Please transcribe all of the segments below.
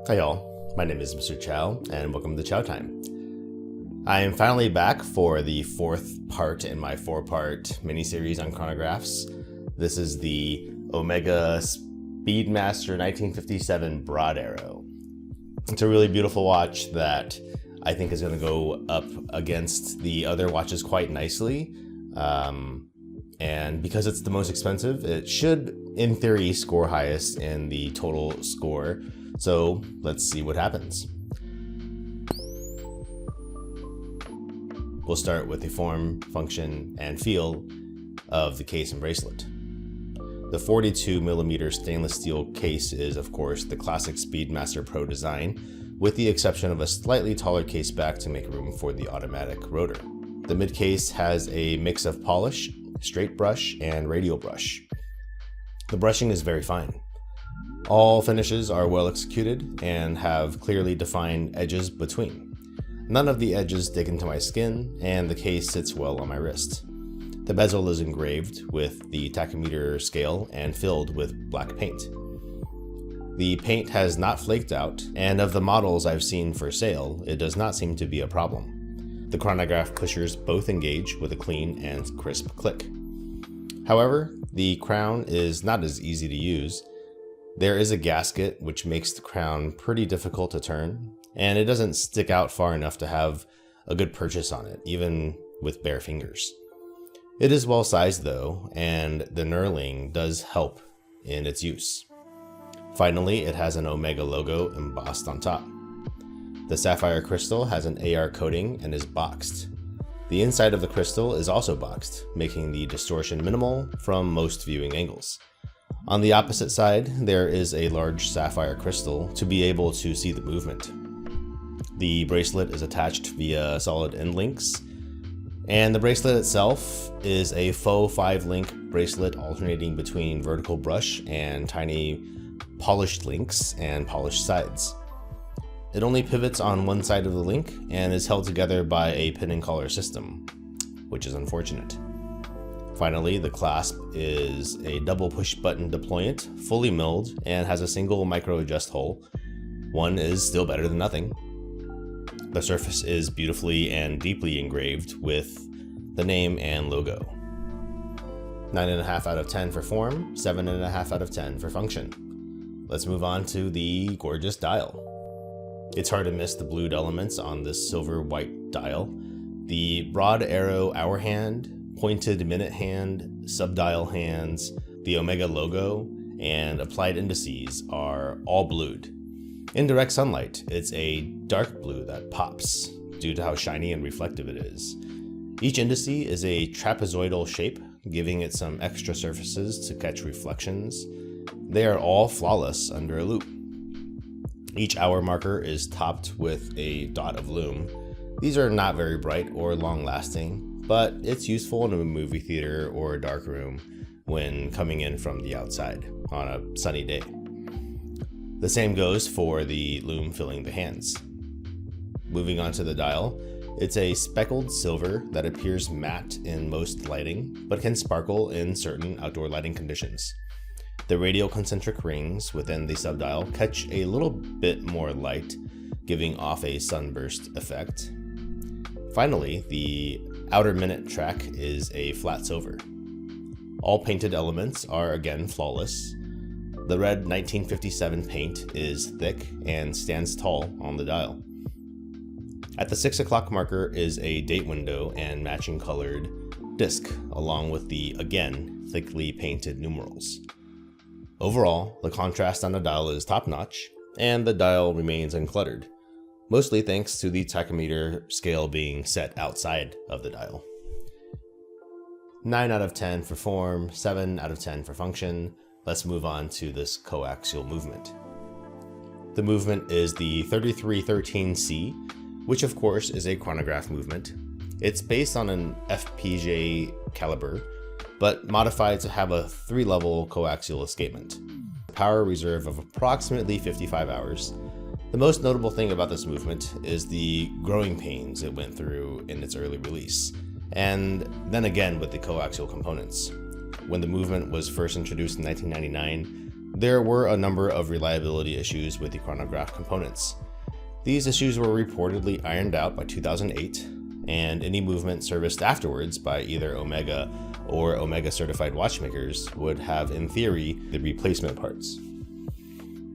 Hi y'all, my name is Mr. Chao and welcome to Chao Time. I am finally back for the fourth part in my four-part mini-series on chronographs. This is the Omega Speedmaster 1957 Broad Arrow. It's a really beautiful watch that I think is going to go up against the other watches quite nicely. And because it's the most expensive, it should, in theory, score highest in the total score. So let's see what happens. We'll start with the form, function, and feel of the case and bracelet. The 42mm stainless steel case is, of course, the classic Speedmaster Pro design, with the exception of a slightly taller case back to make room for the automatic rotor. The mid case has a mix of polish, straight brush, and radial brush. The brushing is very fine. All finishes are well executed and have clearly defined edges between. None of the edges dig into my skin, and the case sits well on my wrist. The bezel is engraved with the tachymeter scale and filled with black paint. The paint has not flaked out, and of the models I've seen for sale, it does not seem to be a problem. The chronograph pushers both engage with a clean and crisp click. However, the crown is not as easy to use. There is a gasket which makes the crown pretty difficult to turn, and it doesn't stick out far enough to have a good purchase on it, even with bare fingers. It is well sized though, and the knurling does help in its use. Finally, it has an Omega logo embossed on top. The sapphire crystal has an AR coating and is boxed. The inside of the crystal is also boxed, making the distortion minimal from most viewing angles. On the opposite side, there is a large sapphire crystal to be able to see the movement. The bracelet is attached via solid end links, and the bracelet itself is a faux 5-link bracelet alternating between vertical brush and tiny polished links and polished sides. It only pivots on one side of the link and is held together by a pin and collar system, which is unfortunate. Finally, the clasp is a double push button deployant, fully milled, and has a single micro adjust hole. One is still better than nothing. The surface is beautifully and deeply engraved with the name and logo. 9.5 out of 10 for form, 7.5 out of 10 for function. Let's move on to the gorgeous dial. It's hard to miss the blued elements on this silver-white dial. The broad arrow hour hand, pointed minute hand, sub-dial hands, the Omega logo, and applied indices are all blued. In direct sunlight, it's a dark blue that pops due to how shiny and reflective it is. Each indice is a trapezoidal shape, giving it some extra surfaces to catch reflections. They are all flawless under a loupe. Each hour marker is topped with a dot of lume. These are not very bright or long-lasting, but it's useful in a movie theater or a dark room when coming in from the outside on a sunny day. The same goes for the lume filling the hands. Moving on to the dial, it's a speckled silver that appears matte in most lighting, but can sparkle in certain outdoor lighting conditions. The radial concentric rings within the subdial catch a little bit more light, giving off a sunburst effect. Finally, the outer minute track is a flat silver. All painted elements are again flawless. The red 1957 paint is thick and stands tall on the dial. At the 6 o'clock marker is a date window and matching colored disc, along with the, again, thickly painted numerals. Overall, the contrast on the dial is top-notch, and the dial remains uncluttered, mostly thanks to the tachymeter scale being set outside of the dial. 9 out of 10 for form, 7 out of 10 for function. Let's move on to this coaxial movement. The movement is the 3313C, which of course is a chronograph movement. It's based on an FPJ caliber, but modified to have a 3-level coaxial escapement. Power reserve of approximately 55 hours. The most notable thing about this movement is the growing pains it went through in its early release, and then again with the coaxial components. When the movement was first introduced in 1999, there were a number of reliability issues with the chronograph components. These issues were reportedly ironed out by 2008, and any movement serviced afterwards by either Omega or Omega certified watchmakers would have, in theory, the replacement parts.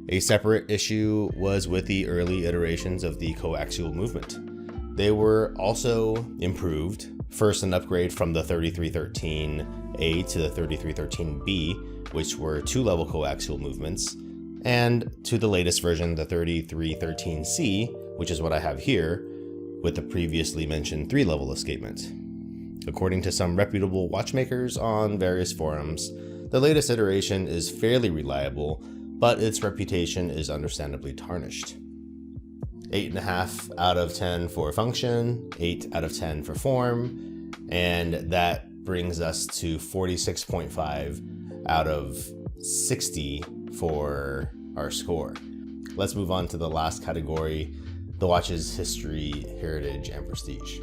A separate issue was with the early iterations of the coaxial movement. They were also improved, first an upgrade from the 3313A to the 3313B, which were 2-level coaxial movements, and to the latest version, the 3313C, which is what I have here, with the previously mentioned 3-level escapement. According to some reputable watchmakers on various forums, the latest iteration is fairly reliable, but its reputation is understandably tarnished. 8.5 out of 10 for function, 8 out of 10 for form, and that brings us to 46.5 out of 60 for our score. Let's move on to the last category, the watch's history, heritage, and prestige.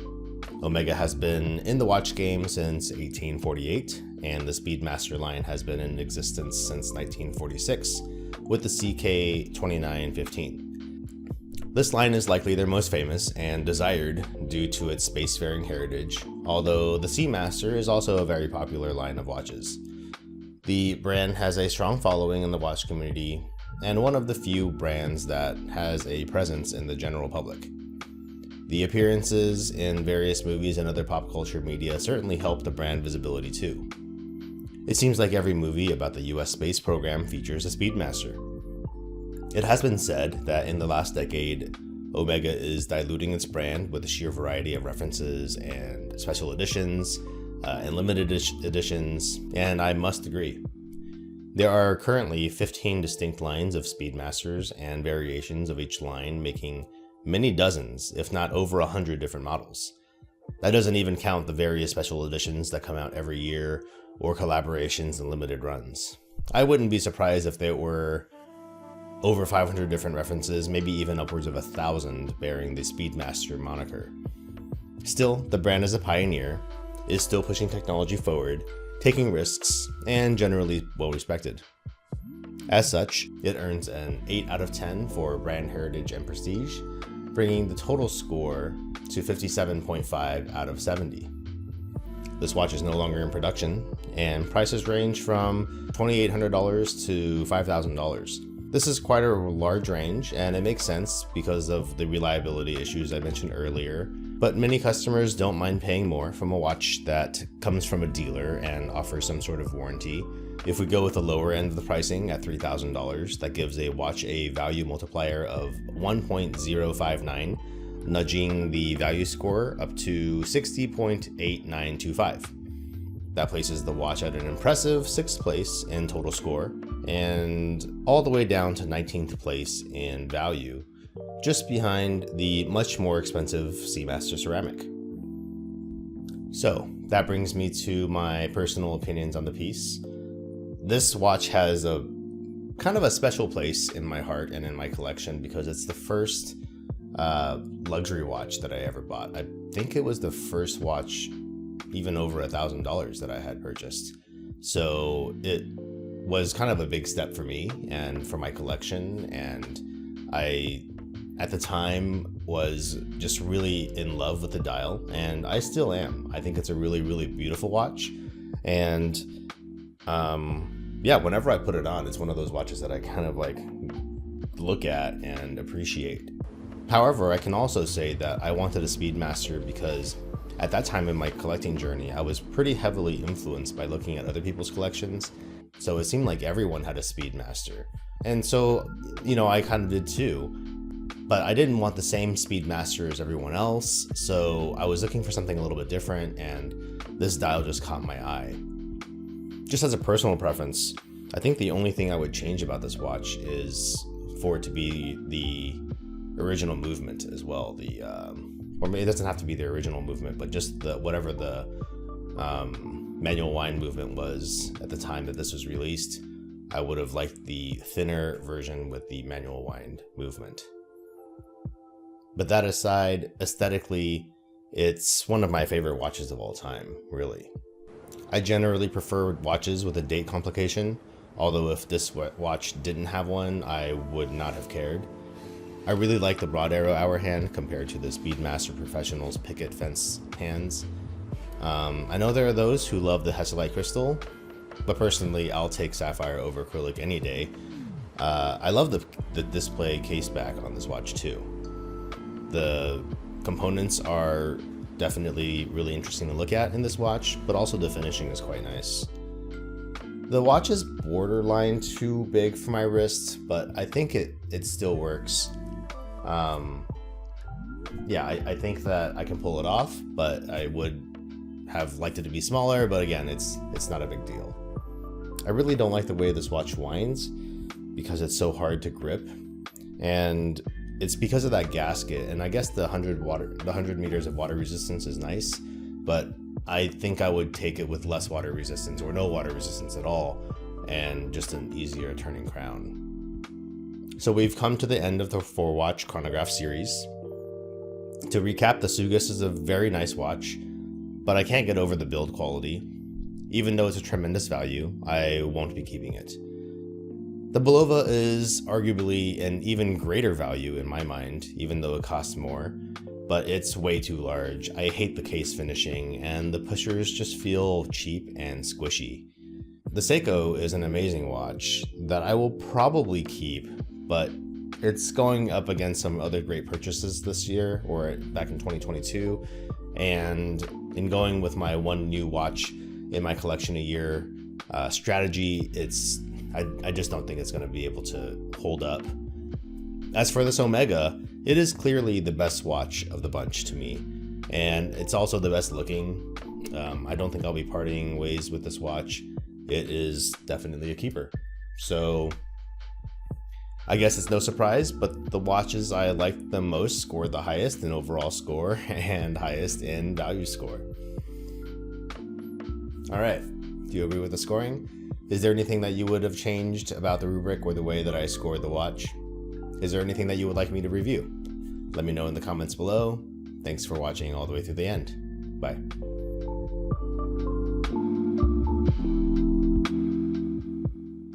Omega has been in the watch game since 1848, and the Speedmaster line has been in existence since 1946 with the CK2915. This line is likely their most famous and desired due to its spacefaring heritage, although the Seamaster is also a very popular line of watches. The brand has a strong following in the watch community, and one of the few brands that has a presence in the general public. The appearances in various movies and other pop culture media certainly help the brand visibility too. It seems like every movie about the US space program features a Speedmaster. It has been said that in the last decade, Omega is diluting its brand with a sheer variety of references and special editions and limited editions, and I must agree. There are currently 15 distinct lines of Speedmasters and variations of each line, making many dozens, if not over 100 different models. That doesn't even count the various special editions that come out every year or collaborations and limited runs. I wouldn't be surprised if there were over 500 different references, maybe even upwards of 1,000 bearing the Speedmaster moniker. Still, the brand as a pioneer is still pushing technology forward, taking risks, and generally well respected. As such, it earns an 8 out of 10 for brand heritage and prestige, bringing the total score to 57.5 out of 70. This watch is no longer in production, and prices range from $2,800 to $5,000. This is quite a large range, and it makes sense because of the reliability issues I mentioned earlier, but many customers don't mind paying more from a watch that comes from a dealer and offers some sort of warranty. If we go with the lower end of the pricing at $3,000, that gives a watch a value multiplier of 1.059, nudging the value score up to 60.8925. That places the watch at an impressive 6th place in total score, and all the way down to 19th place in value, just behind the much more expensive Seamaster ceramic. So that brings me to my personal opinions on the piece. This watch has a kind of a special place in my heart and in my collection because it's the first luxury watch that I ever bought. I think it was the first watch even over $1,000 that I had purchased. So it was kind of a big step for me and for my collection, and I at the time was just really in love with the dial, and I still am. I think it's a really, really beautiful watch, and yeah, whenever I put it on, it's one of those watches that I kind of like look at and appreciate. However, I can also say that I wanted a Speedmaster because at that time in my collecting journey, I was pretty heavily influenced by looking at other people's collections. So it seemed like everyone had a Speedmaster. And so, you know, I kind of did too. But I didn't want the same Speedmaster as everyone else. So I was looking for something a little bit different, and this dial just caught my eye. Just as a personal preference, I think the only thing I would change about this watch is for it to be the original movement as well. Or maybe it doesn't have to be the original movement, but just whatever the manual wind movement was at the time that this was released. I would have liked the thinner version with the manual wind movement. But that aside, aesthetically, it's one of my favorite watches of all time, really. I generally prefer watches with a date complication, although if this watch didn't have one, I would not have cared. I really like the broad arrow hour hand compared to the Speedmaster Professional's picket fence hands. I know there are those who love the Hesselite crystal, but personally I'll take sapphire over acrylic any day. I love the display case back on this watch too. The components are definitely really interesting to look at in this watch, but also the finishing is quite nice. The watch is borderline too big for my wrist, but I think it still works. Yeah, I think that I can pull it off, but I would have liked it to be smaller, but again, it's not a big deal. I really don't like the way this watch winds because it's so hard to grip, and it's because of that gasket. And I guess the 100 meters of water resistance is nice, but I think I would take it with less water resistance or no water resistance at all, and just an easier turning crown. So we've come to the end of the 4-watch chronograph series. To recap, the Sugess is a very nice watch, but I can't get over the build quality. Even though it's a tremendous value, I won't be keeping it. The Bulova is arguably an even greater value in my mind, even though it costs more, but it's way too large. I hate the case finishing, and the pushers just feel cheap and squishy. The Seiko is an amazing watch that I will probably keep, but it's going up against some other great purchases this year, or back in 2022, and in going with my one new watch in my collection a year strategy, I just don't think it's going to be able to hold up. As for this Omega, it is clearly the best watch of the bunch to me, and it's also the best looking. I don't think I'll be parting ways with this watch. It is definitely a keeper. So I guess it's no surprise, but the watches I liked the most scored the highest in overall score and highest in value score. All right, do you agree with the scoring? Is there anything that you would have changed about the rubric or the way that I scored the watch? Is there anything that you would like me to review? Let me know in the comments below. Thanks for watching all the way through the end. Bye.